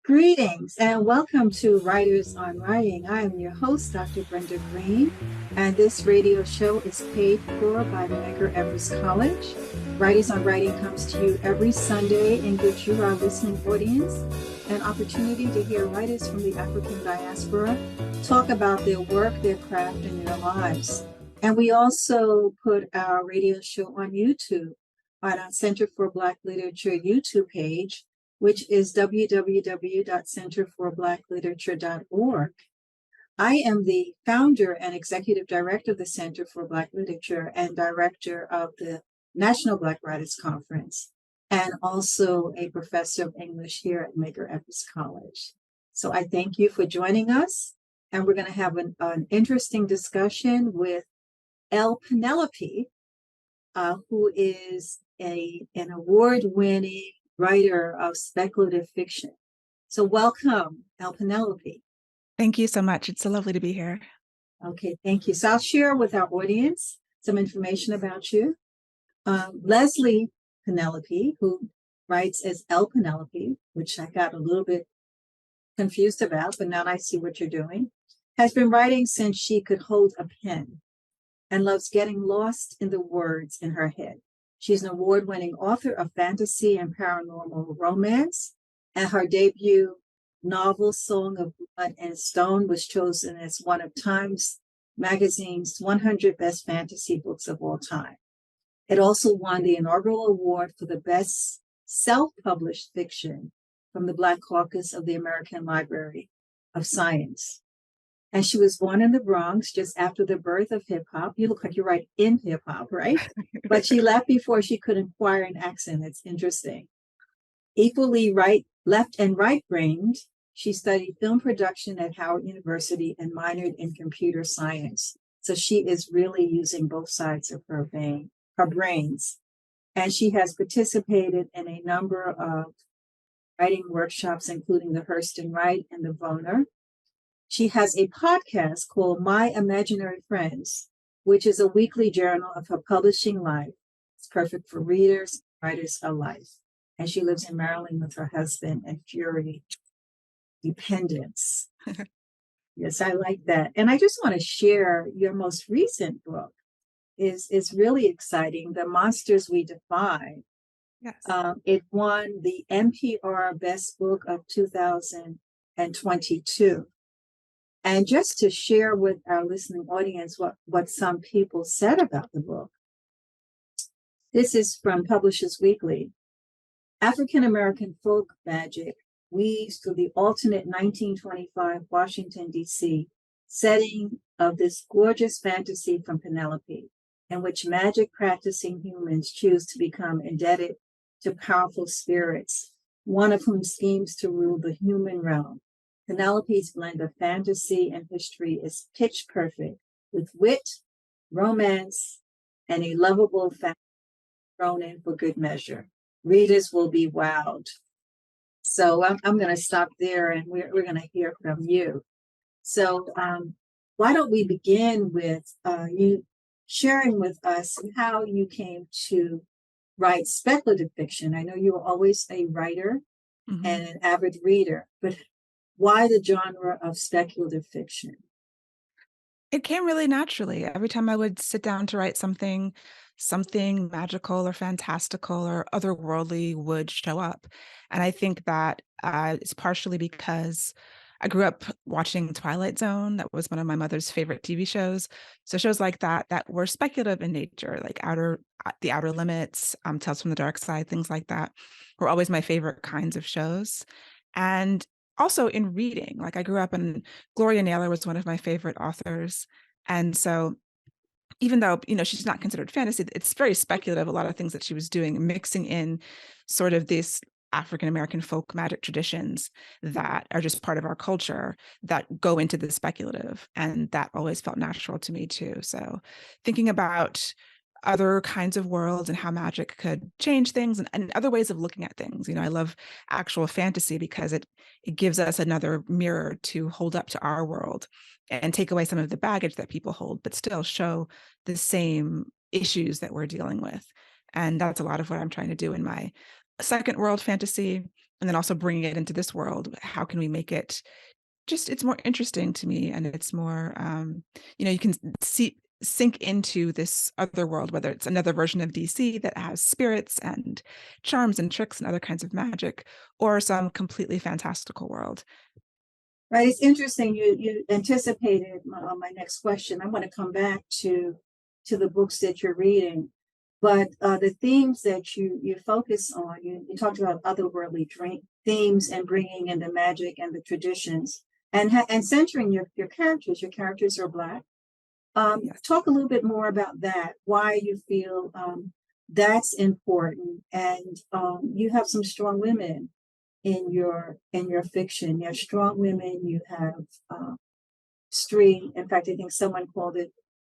Greetings and welcome to Writers on Writing. I am your host, Dr. Brenda Greene, and this radio show is paid for by Medgar Evers College. Writers on Writing comes to you every Sunday and gives you, our listening audience, an opportunity to hear writers from the African diaspora talk about their work, their craft, and their lives. And we also put our radio show on YouTube on our Center for Black Literature YouTube page, which is www.centerforblackLiterature.org. I am the founder and executive director of the Center for Black Literature and director of the National Black Writers Conference, and also a professor of English here at Medgar Evers College. So I thank you for joining us, and we're going to have an interesting discussion with L. Penelope, who is an award-winning writer of speculative fiction. So welcome, L. Penelope. Thank you so much. It's so lovely to be here. Okay, thank you. So I'll share with our audience some information about you. Leslie Penelope, who writes as L. Penelope, which I got a little bit confused about, but now I see what you're doing, has been writing since she could hold a pen and loves getting lost in the words in her head. She's an award-winning author of fantasy and paranormal romance, and her debut novel, Song of Blood and Stone, was chosen as one of Times Magazine's 100 Best Fantasy Books of All Time. It also won the inaugural award for the best self-published fiction from the Black Caucus of the American Library of Science. And she was born in the Bronx just after the birth of hip hop. You look like you're right in hip hop, right? But she left before she could acquire an accent. It's interesting. Equally left and right-brained, she studied film production at Howard University and minored in computer science. So she is really using both sides of her brains. And she has participated in a number of writing workshops, including the Hurston Wright and the Voner. She has a podcast called My Imaginary Friends, which is a weekly journal of her publishing life. It's perfect for readers, writers alike. And she lives in Maryland with her husband and Fury Dependence. Yes, I like that. And I just want to share your most recent book is really exciting, The Monsters We Defy. Yes. It won the NPR Best Book of 2022. And just to share with our listening audience what some people said about the book, this is from Publishers Weekly. African American folk magic weaves through the alternate 1925 Washington, D.C. setting of this gorgeous fantasy from Penelope, in which magic practicing humans choose to become indebted to powerful spirits, one of whom schemes to rule the human realm. Penelope's blend of fantasy and history is pitch perfect, with wit, romance, and a lovable family thrown in for good measure. Readers will be wowed. So I'm going to stop there, and we're going to hear from you. So why don't we begin with you sharing with us how you came to write speculative fiction? I know you were always a writer and an avid reader, but why the genre of speculative fiction? It came really naturally. Every time I would sit down to write something magical or fantastical or otherworldly would show up. And I think that it's partially because I grew up watching Twilight Zone. That was one of my mother's favorite TV shows. So shows like that were speculative in nature, like The Outer Limits, Tales from the Dark Side, things like that, were always my favorite kinds of shows. And also in reading, like I grew up and Gloria Naylor was one of my favorite authors. And so even though, she's not considered fantasy, it's very speculative, a lot of things that she was doing, mixing in sort of these African-American folk magic traditions that are just part of our culture that go into the speculative. And that always felt natural to me too. So thinking about other kinds of worlds and how magic could change things and other ways of looking at things. I love actual fantasy because it gives us another mirror to hold up to our world and take away some of the baggage that people hold, but still show the same issues that we're dealing with. And that's a lot of what I'm trying to do in my second world fantasy. and then also bringing it into this world. How can we make it just, it's more interesting to me, and it's more, you can sink into this other world, whether it's another version of DC that has spirits and charms and tricks and other kinds of magic, or some completely fantastical world. Right. It's interesting. You anticipated my next question. I want to come back to the books that you're reading, but the themes that you focus on. You talked about otherworldly themes and bringing in the magic and the traditions, and centering your characters. Your characters are Black. Yes. Talk a little bit more about that. Why you feel that's important, and you have some strong women in your fiction. You have strong women. You have street. In fact, I think someone called it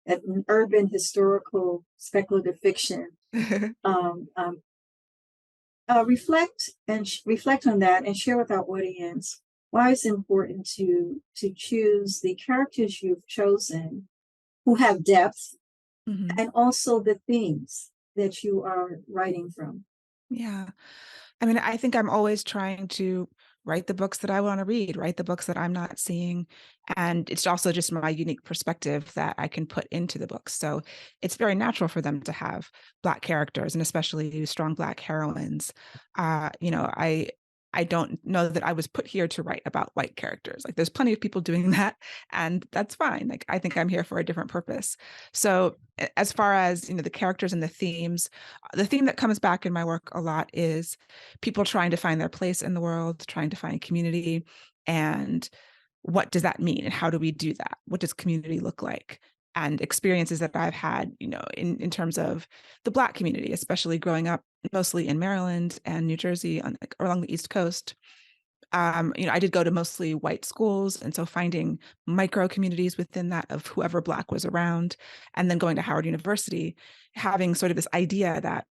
an urban historical speculative fiction. Um, um, reflect on that and share with our audience why it's important to choose the characters you've chosen who have depth, Mhm. and also the themes that you are writing from. Yeah. I mean, I think I'm always trying to write the books that I want to read, write the books that I'm not seeing. And it's also just my unique perspective that I can put into the books. So it's very natural for them to have Black characters, and especially strong Black heroines. I don't know that I was put here to write about white characters. Like, there's plenty of people doing that, and that's fine. Like, I think I'm here for a different purpose. So as far as, the characters and the theme that comes back in my work a lot is people trying to find their place in the world, trying to find community. And what does that mean? And how do we do that? What does community look like? And experiences that I've had, in terms of the Black community, especially growing up mostly in Maryland and New Jersey or along the East Coast. I did go to mostly white schools. And so finding micro communities within that of whoever Black was around, and then going to Howard University, having sort of this idea that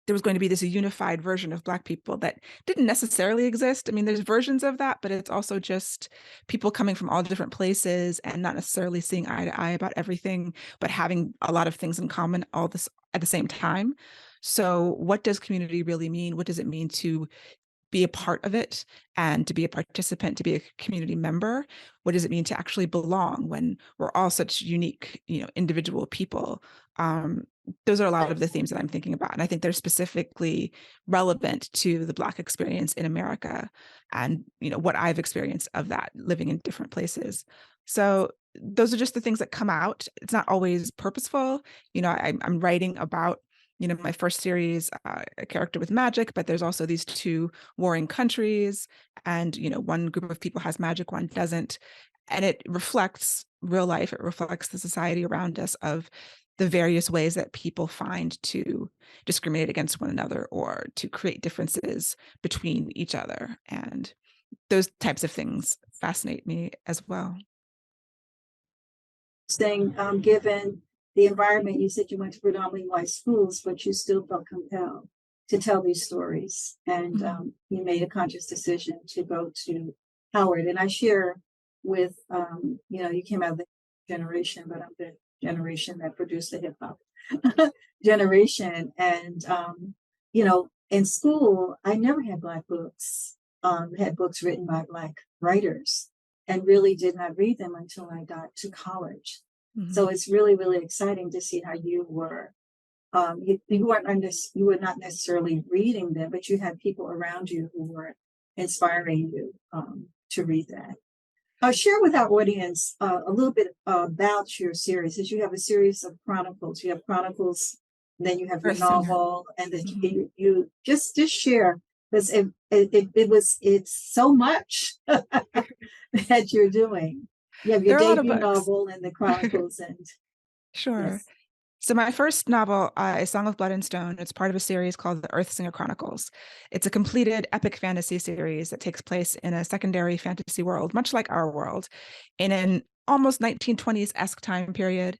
there was going to be this unified version of Black people that didn't necessarily exist. I mean, there's versions of that, but it's also just people coming from all different places and not necessarily seeing eye to eye about everything, but having a lot of things in common all this at the same time. So what does community really mean? What does it mean to be a part of it and to be a participant, to be a community member? What does it mean to actually belong when we're all such unique, individual people? Those are a lot of the themes that I'm thinking about. And I think they're specifically relevant to the Black experience in America and, what I've experienced of that living in different places. So those are just the things that come out. It's not always purposeful. I'm writing about, my first series, a character with magic, but there's also these two warring countries, and one group of people has magic, one doesn't, and it reflects real life. It reflects the society around us of the various ways that people find to discriminate against one another or to create differences between each other, and those types of things fascinate me as well. Saying, given the environment, you said you went to predominantly white schools, but you still felt compelled to tell these stories, and Mhm. you made a conscious decision to go to Howard. And I share with, you came out of the generation, but I'm the generation that produced the hip hop generation, and in school, I never had Black books. Had books written by Black writers, and really did not read them until I got to college. So Mhm. it's really, really exciting to see how you were. You were not necessarily reading them, but you had people around you who were inspiring you to read that. Share with our audience a little bit about your series. As you have a series of chronicles, you have chronicles, and then you have your Earth Singer. novel, and then Mhm. you just share, because it's so much that you're doing. You have your There are a lot of debut books. novel and the chronicles, and Sure. yes, So my first novel, A Song of Blood and Stone, it's part of a series called the Earth Singer Chronicles. It's a completed epic fantasy series that takes place in a secondary fantasy world, much like our world, in an almost 1920s-esque time period.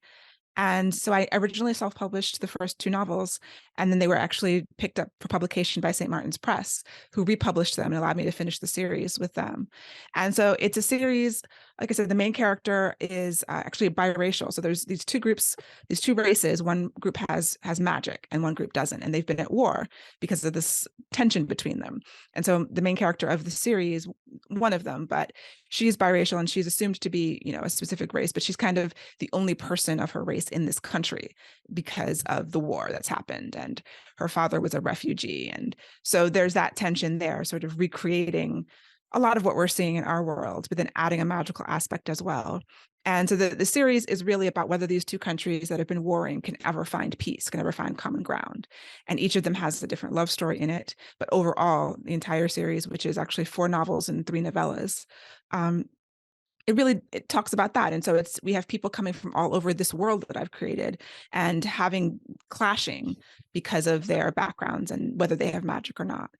And so I originally self-published the first two novels, and then they were actually picked up for publication by St. Martin's Press, who republished them and allowed me to finish the series with them. And so it's a series like I said, the main character is actually biracial. So there's these two groups, these two races. One group has magic, and one group doesn't, and they've been at war because of this tension between them. And so the main character of the series, one of them, but she's biracial, and she's assumed to be, a specific race, but she's kind of the only person of her race in this country because of the war that's happened, and her father was a refugee, and so there's that tension there, sort of recreating a lot of what we're seeing in our world, but then adding a magical aspect as well. And so the series is really about whether these two countries that have been warring can ever find peace, can ever find common ground. And each of them has a different love story in it. But overall, the entire series, which is actually 4 novels and 3 novellas, it talks about that. And so we have people coming from all over this world that I've created and having clashing because of their backgrounds and whether they have magic or not.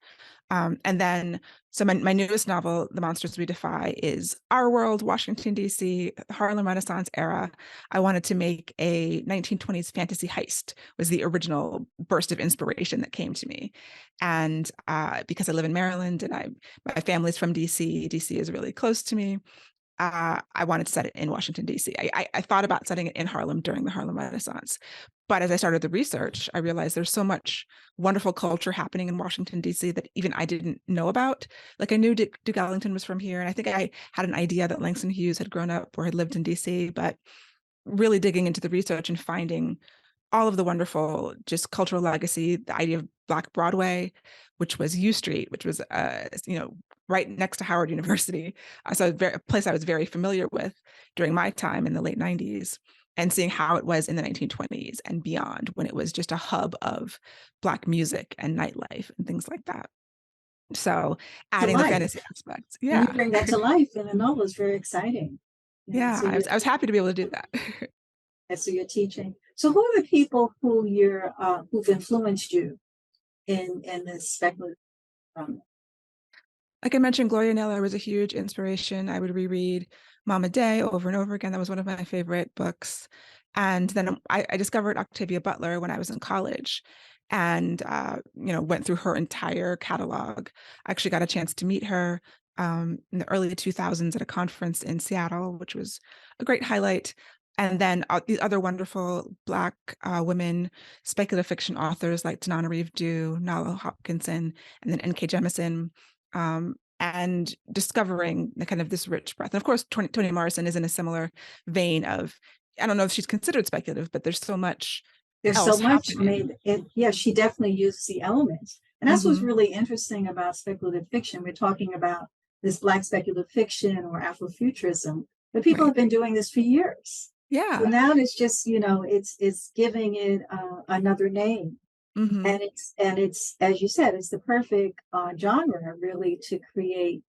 And then, so my newest novel, The Monsters We Defy, is our world, Washington, D.C., the Harlem Renaissance era. I wanted to make a 1920s fantasy heist, was the original burst of inspiration that came to me. And because I live in Maryland and my family's from D.C., D.C. is really close to me. I wanted to set it in Washington, D.C. I thought about setting it in Harlem during the Harlem Renaissance. But as I started the research, I realized there's so much wonderful culture happening in Washington, D.C. that even I didn't know about. Like I knew Duke Ellington was from here, and I think I had an idea that Langston Hughes had grown up or had lived in D.C., but really digging into the research and finding all of the wonderful just cultural legacy, the idea of Black Broadway, which was U Street, which was right next to Howard University. So a place I was very familiar with during my time in the late 90s, and seeing how it was in the 1920s and beyond, when it was just a hub of Black music and nightlife and things like that. So To adding the life. fantasy aspects. And you Yeah. bring that to life in a novel. It's very exciting. Yeah. So I was happy to be able to do that. so you're teaching. So who are the people who've influenced you in this speculative? Like I mentioned, Gloria Naylor was a huge inspiration. I would reread Mama Day over and over again. That was one of my favorite books. And then I discovered Octavia Butler when I was in college, and went through her entire catalog. I actually got a chance to meet her in the early 2000s at a conference in Seattle, which was a great highlight. And then these other wonderful Black women speculative fiction authors like Tanana Reeve Dew, Nala Hopkinson, and then N.K. Jemisin, and discovering the kind of this rich breadth. And of course, Toni Morrison is in a similar vein of, I don't know if she's considered speculative, but there's so much There's so else much. I happening. mean, yeah, she definitely uses the elements. And that's what's Mm-hmm. really interesting about speculative fiction. We're talking about this Black speculative fiction or Afrofuturism, but people Right. have been doing this for years. So Yeah. now it's just, it's giving it another name. Mm-hmm. And it's as you said, it's the perfect genre really to create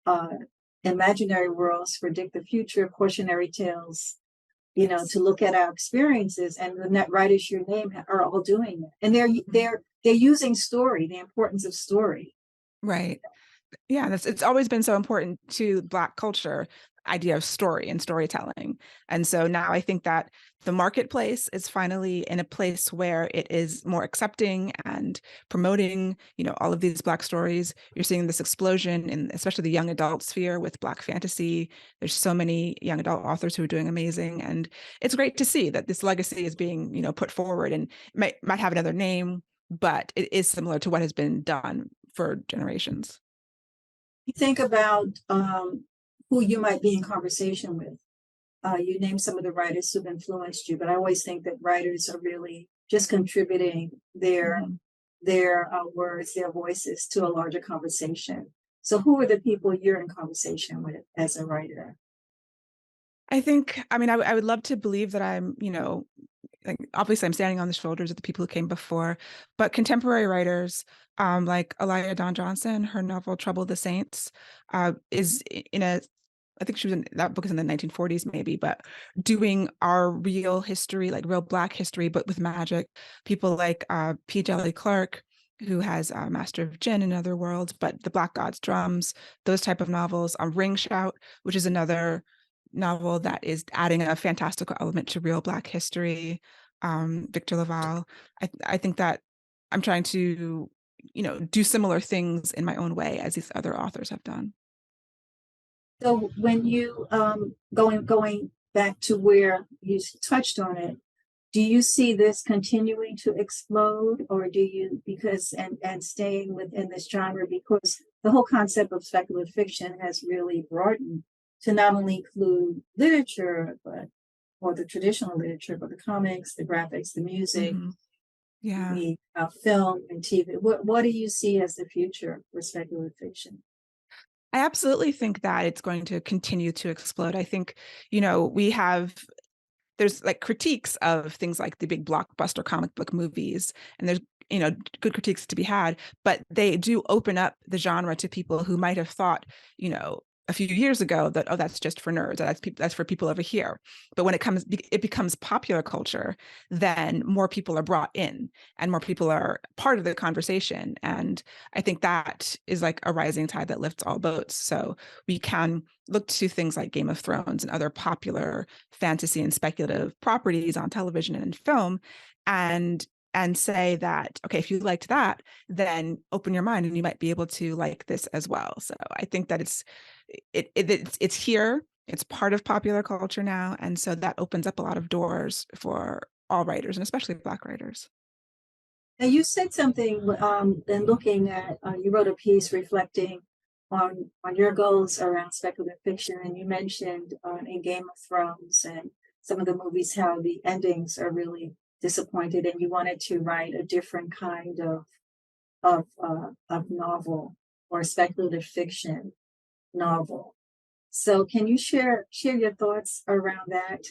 uh, imaginary worlds, predict the future, cautionary tales, Yes. to look at our experiences. And the net writers your name are all doing it. And they're Mhm. they're they're using story, the importance of story. Right. Yeah, it's always been so important to Black culture, idea of story and storytelling. And so now I think that the marketplace is finally in a place where it is more accepting and promoting, all of these Black stories. You're seeing this explosion in especially the young adult sphere with Black fantasy. There's so many young adult authors who are doing amazing, and it's great to see that this legacy is being, put forward, and might have another name, but it is similar to what has been done for generations. You think about who you might be in conversation with. You name some of the writers who've influenced you, but I always think that writers are really just contributing Mhm. their words, their voices to a larger conversation. So, who are the people you're in conversation with as a writer? I think, I mean, I would love to believe that I'm, like, obviously I'm standing on the shoulders of the people who came before, but contemporary writers, like Elia Dawn Johnson, her novel Trouble the Saints, is in a, I think she was in, that book is in the 1940s maybe, but doing our real history, like real Black history, but with magic. People like P. Djeli Clark, who has Master of Jinn and Other Worlds, but The Black God's Drums, those type of novels. Ring Shout, which is another novel that is adding a fantastical element to real Black history. Victor Laval. I think that I'm trying to, do similar things in my own way as these other authors have done. So when you going back to where you touched on it, do you see this continuing to explode, or do you, because and staying within this genre, because the whole concept of speculative fiction has really broadened to not only include literature, but or the traditional literature, but the comics, the graphics, the music, Mhm. Yeah. the film and TV. What do you see as the future for speculative fiction? I absolutely think that it's going to continue to explode. I think, we have there's like critiques of things like the big blockbuster comic book movies, and there's good critiques to be had, but they do open up the genre to people who might have thought, a few years ago that, oh, that's just for nerds, that's for people over here. But when it becomes popular culture, then more people are brought in and more people are part of the conversation. And I think that is like a rising tide that lifts all boats. So we can look to things like Game of Thrones and other popular fantasy and speculative properties on television and in film, and say that, okay, if you liked that, then open your mind and you might be able to like this as well. So I think that it's here, it's part of popular culture now, and so that opens up a lot of doors for all writers and especially Black writers. Now, you said something in looking at, you wrote a piece reflecting on your goals around speculative fiction, and you mentioned in Game of Thrones and some of the movies how the endings are really disappointed, and you wanted to write a different kind of novel or speculative fiction novel. So, can you share your thoughts around that?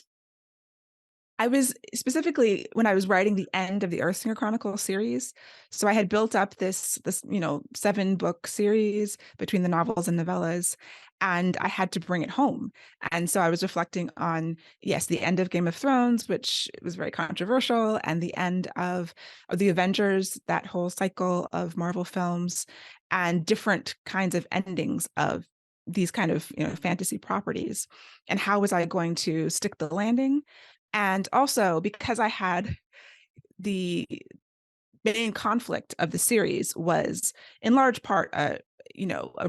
I was specifically when I was writing the end of the Earthsinger Chronicle series. So I had built up this 7-book series between the novels and novellas, and I had to bring it home. And so I was reflecting on, yes, the end of Game of Thrones, which was very controversial, and the end of the Avengers, that whole cycle of Marvel films, and different kinds of endings of these kind of fantasy properties, and how was I going to stick the landing. And also because I had the main conflict of the series was in large part a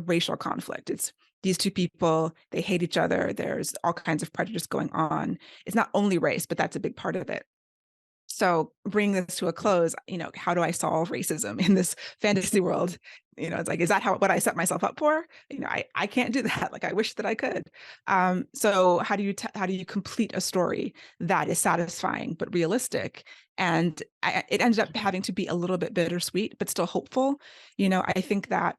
racial conflict. It's these two people, they hate each other. There's all kinds of prejudice going on. It's not only race, but that's a big part of it. So bringing this to a close, how do I solve racism in this fantasy world? It's like, is that what I set myself up for? I can't do that. Like, I wish that I could. So how do you complete a story that is satisfying but realistic? And it ended up having to be a little bit bittersweet, but still hopeful. I think that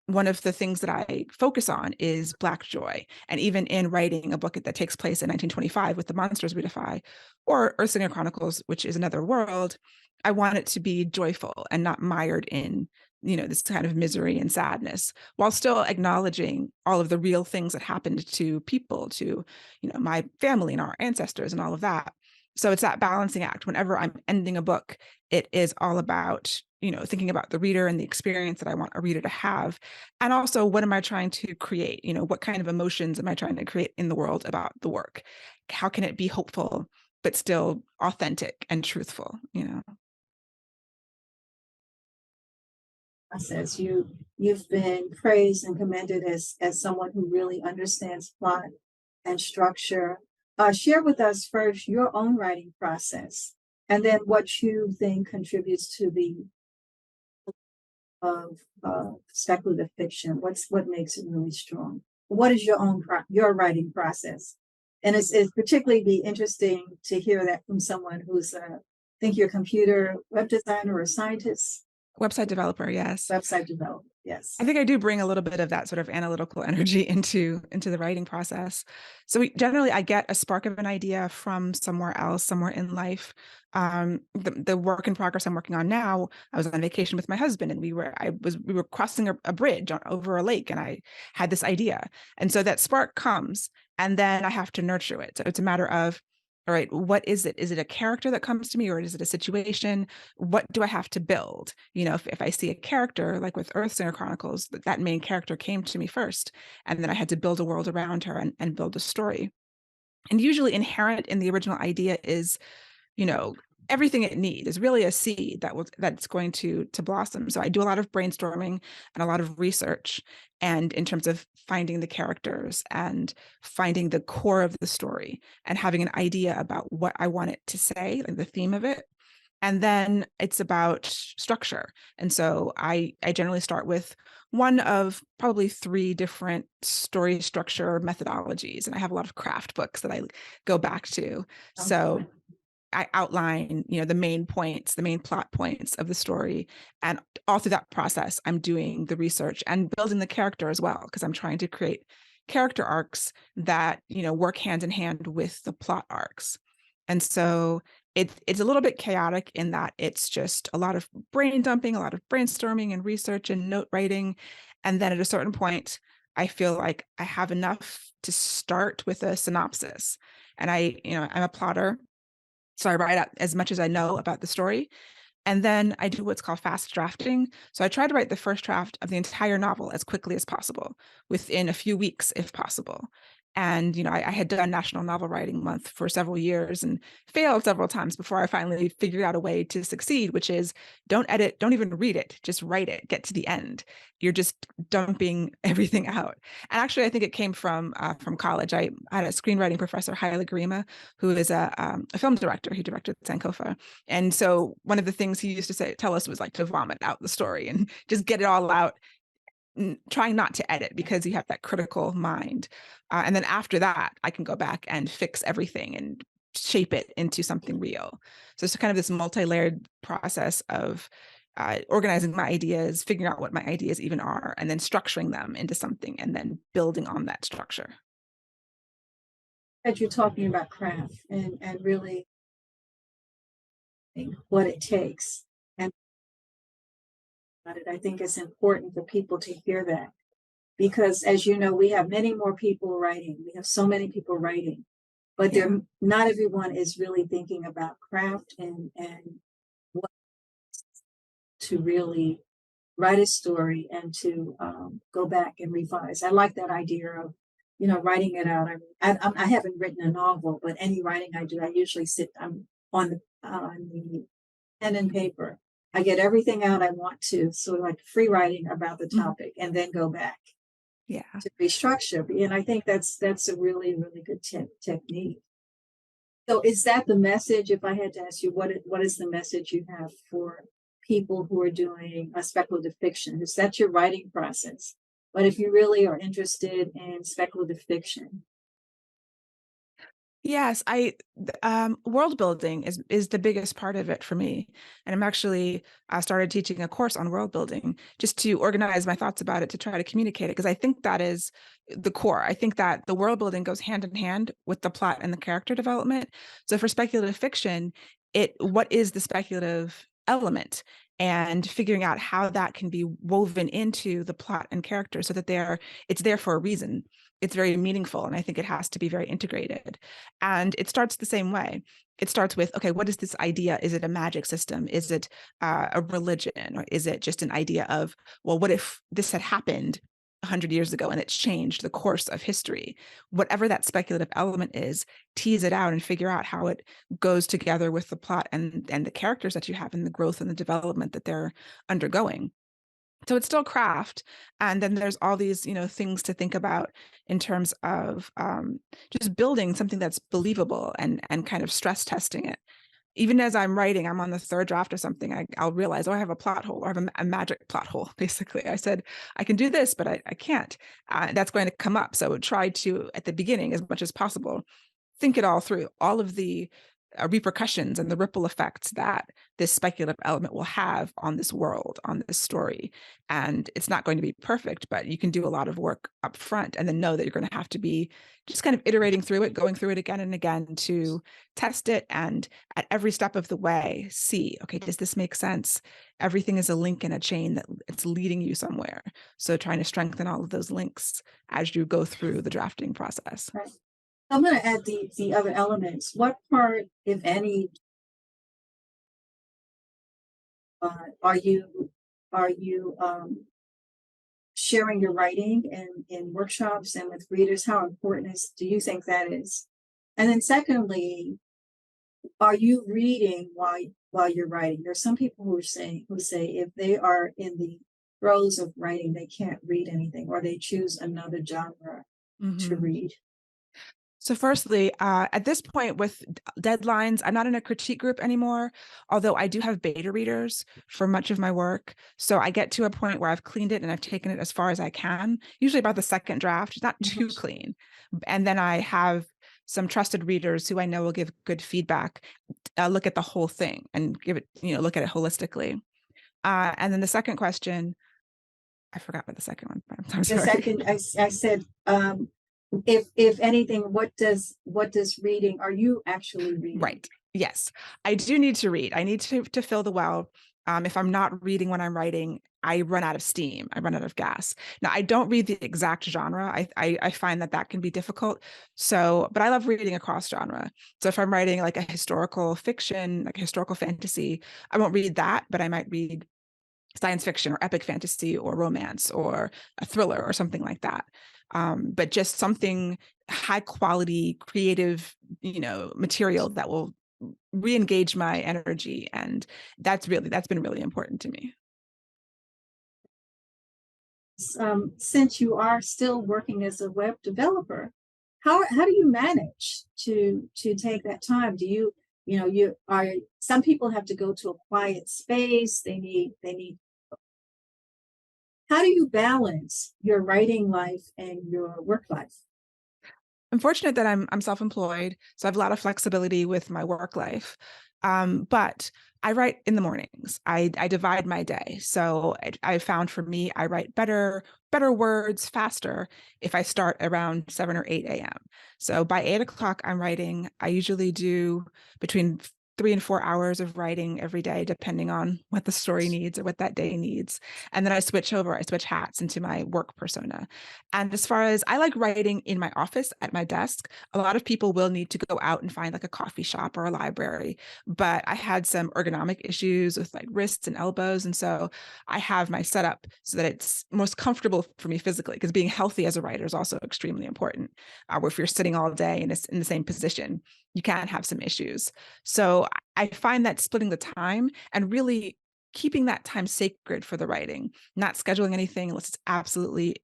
one of the things that I focus on is Black joy. And even in writing a book that takes place in 1925 with the monsters we defy, or Earthsinger Chronicles, which is another world, I want it to be joyful and not mired in, this kind of misery and sadness, while still acknowledging all of the real things that happened to people, to, my family and our ancestors and all of that. So it's that balancing act. Whenever I'm ending a book, it is all about, thinking about the reader and the experience that I want a reader to have. And also, what am I trying to create? What kind of emotions am I trying to create in the world about the work? How can it be hopeful but still authentic and truthful? Process. You've been praised and commended as someone who really understands plot and structure. Share with us first your own writing process, and then what you think contributes to the of speculative fiction. What makes it really strong? What is your writing process? And it's particularly be interesting to hear that from someone who's think you're a computer web designer or a scientist. Website developer, yes. Website development, yes. I think I do bring a little bit of that sort of analytical energy into the writing process. So generally, I get a spark of an idea from somewhere else, somewhere in life. The work in progress I'm working on now, I was on vacation with my husband, and we were crossing a bridge over a lake, and I had this idea, and so that spark comes, and then I have to nurture it. So it's a matter of, all right, what is it? Is it a character that comes to me, or is it a situation? What do I have to build? If I see a character, like with Earthsinger Chronicles, that main character came to me first, and then I had to build a world around her and build a story. And usually inherent in the original idea is, you know, everything it needs is really a seed that's going to blossom. So I do a lot of brainstorming and a lot of research, and in terms of finding the characters and finding the core of the story and having an idea about what I want it to say, like the theme of it. And then it's about structure. And so I generally start with one of probably three different story structure methodologies. And I have a lot of craft books that I go back to. So I outline, the main points, the main plot points of the story. And all through that process, I'm doing the research and building the character as well, because I'm trying to create character arcs that, work hand in hand with the plot arcs. And so it's a little bit chaotic in that it's just a lot of brain dumping, a lot of brainstorming and research and note writing. And then at a certain point, I feel like I have enough to start with a synopsis. And I'm a plotter, so I write out as much as I know about the story. And then I do what's called fast drafting. So I try to write the first draft of the entire novel as quickly as possible, within a few weeks, if possible. And, I had done National Novel Writing Month for several years and failed several times before I finally figured out a way to succeed, which is don't edit, don't even read it, just write it, get to the end. You're just dumping everything out. And actually, I think it came from college. I had a screenwriting professor, Haile Gerima, who is a film director. He directed Sankofa. And so one of the things he used to tell us was like to vomit out the story and just get it all out, trying not to edit because you have that critical mind. And then after that, I can go back and fix everything and shape it into something real. So it's kind of this multi-layered process of organizing my ideas, figuring out what my ideas even are, and then structuring them into something and then building on that structure. That you're talking about craft and really what it takes. And I think it's important for people to hear that because, as you know, we have many more people writing. We have so many people writing, but Yeah. not everyone is really thinking about craft and what to really write a story and to go back and revise. I like that idea of, writing it out. I haven't written a novel, but any writing I do, I usually I'm on the pen and paper. I get everything out I want to, sort of like free writing about the Mhm. topic, and then go back Yeah. to restructure. And I think that's a really really good technique. So, is that the message? If I had to ask you, what is the message you have for people who are doing a speculative fiction? Is that your writing process? But if you really are interested in speculative fiction, Yes, world building is the biggest part of it for me, and I'm actually started teaching a course on world building just to organize my thoughts about it to try to communicate it because I think that is the core. I think that the world building goes hand in hand with the plot and the character development. So for speculative fiction, what is the speculative element? And figuring out how that can be woven into the plot and character so that it's there for a reason. It's very meaningful, and I think it has to be very integrated. And it starts the same way. It starts with, okay, what is this idea? Is it a magic system? Is it a religion? Or is it just an idea of, well, what if this had happened 100 years ago and it's changed the course of history? Whatever that speculative element is, tease it out and figure out how it goes together with the plot and the characters that you have and the growth and the development that they're undergoing. So it's still craft, and then there's all these things to think about in terms of just building something that's believable and kind of stress testing it. Even as I'm writing, I'm on the third draft of something, I'll realize, oh, I have a plot hole, or I have a magic plot hole. Basically, I said I can do this, but I can't. That's going to come up, so try to, at the beginning, as much as possible, think it all through, all of the repercussions and the ripple effects that this speculative element will have on this world, on this story. And it's not going to be perfect, but you can do a lot of work up front and then know that you're going to have to be just kind of iterating through it, going through it again and again to test it. And at every step of the way, see, okay, does this make sense? Everything is a link in a chain that it's leading you somewhere. So trying to strengthen all of those links as you go through the drafting process. right? I'm going to add the other elements. What part, if any, are you sharing your writing in workshops and with readers? How important do you think that is? And then, secondly, are you reading while you're writing? There's some people who say if they are in the throes of writing, they can't read anything, or they choose another genre to Mhm. read. So firstly, at this point with deadlines, I'm not in a critique group anymore, although I do have beta readers for much of my work. So I get to a point where I've cleaned it and I've taken it as far as I can, usually about the second draft. It's not Mhm. too clean. And then I have some trusted readers who I know will give good feedback, look at the whole thing and give it, look at it holistically. And then the second question, I forgot what the second one, but I'm The sorry. second, I said, if anything, what does reading? Are you actually reading? Right. Yes. I do need to read. I need to fill the well. If I'm not reading when I'm writing, I run out of steam. I run out of gas. Now, I don't read the exact genre. I find that can be difficult. So, but I love reading across genre. So if I'm writing like a historical fiction, like a historical fantasy, I won't read that, but I might read science fiction or epic fantasy or romance or a thriller or something like that. But just something high quality, creative, material that will re-engage my energy. And that's been really important to me. Since you are still working as a web developer, how do you manage to take that time? Do you you are some people have to go to a quiet space. They need how do you balance your writing life and your work life? I'm fortunate that I'm self-employed, so I have a lot of flexibility with my work life. But I write in the mornings. I divide my day. So I found for me, I write better words faster if I start around 7 or 8 a.m. So by 8 o'clock, I'm writing. I usually do between 3 and 4 hours of writing every day, depending on what the story needs or what that day needs. And then I switch hats into my work persona. And as far as I like writing in my office at my desk, a lot of people will need to go out and find like a coffee shop or a library. But I had some ergonomic issues with like wrists and elbows. And so I have my setup so that it's most comfortable for me physically, because being healthy as a writer is also extremely important. If you're sitting all day and it's in the same position, you can have some issues. So I find that splitting the time and really keeping that time sacred for the writing, not scheduling anything unless it's absolutely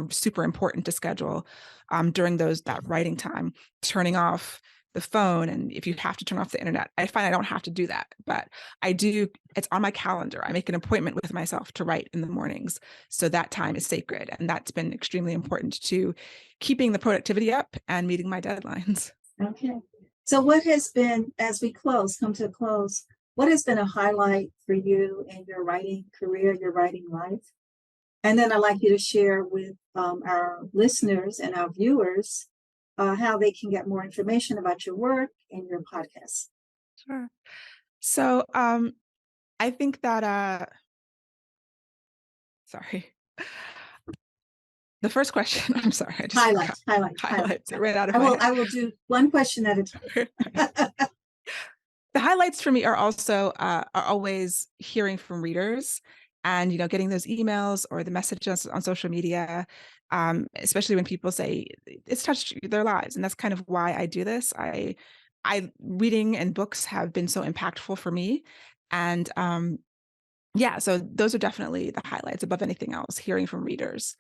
super important to schedule during that writing time, turning off the phone. And if you have to turn off the internet, I find I don't have to do that, but I do. It's on my calendar. I make an appointment with myself to write in the mornings, so that time is sacred, and that's been extremely important to keeping the productivity up and meeting my deadlines. Okay. So what has been, as we come to a close, what has been a highlight for you in your writing career, your writing life? And then I'd like you to share with our listeners and our viewers how they can get more information about your work and your podcast. Sure. So I think that sorry. The first question, I'm sorry, I just forgot. Highlights, highlights, highlights, Highlights. It highlights. ran out of I my will head. I will do one question at a time. The highlights for me are also are always hearing from readers and getting those emails or the messages on social media, especially when people say it's touched their lives. And that's kind of why I do this. I reading and books have been so impactful for me. And yeah, so those are definitely the highlights above anything else, hearing from readers.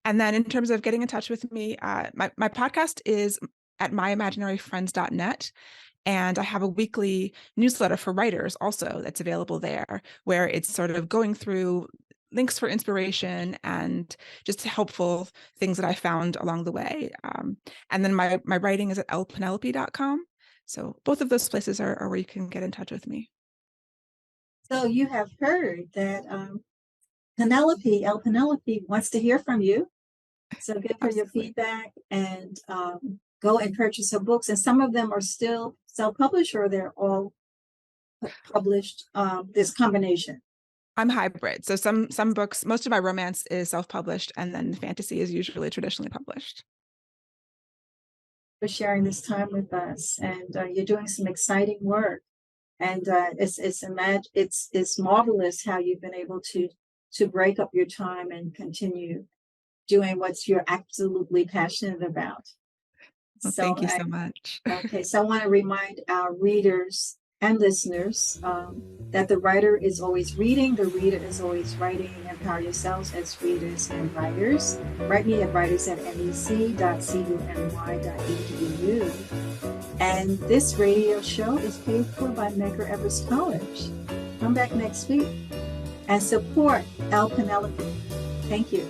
And then in terms of getting in touch with me, my podcast is at myimaginaryfriends.net. And I have a weekly newsletter for writers also that's available there, where it's sort of going through links for inspiration and just helpful things that I found along the way. And then my writing is at lpenelope.com. So both of those places are where you can get in touch with me. So you have heard that Penelope wants to hear from you. So give her your Absolutely. feedback and go and purchase her books. And some of them are still self-published, or they're all published. This combination. I'm hybrid. So some books, most of my romance is self-published, and then fantasy is usually traditionally published. For sharing this time with us, and you're doing some exciting work. And it's marvelous how you've been able to break up your time and continue doing what you're absolutely passionate about. Well, So thank you so much. okay, so I want to remind our readers and listeners that the writer is always reading, the reader is always writing. Empower yourselves as readers and writers. Write me at writers@nec.cumuny.edu. And this radio show is paid for by Medgar Evers College. Come back next week and support El Penelope. Thank you.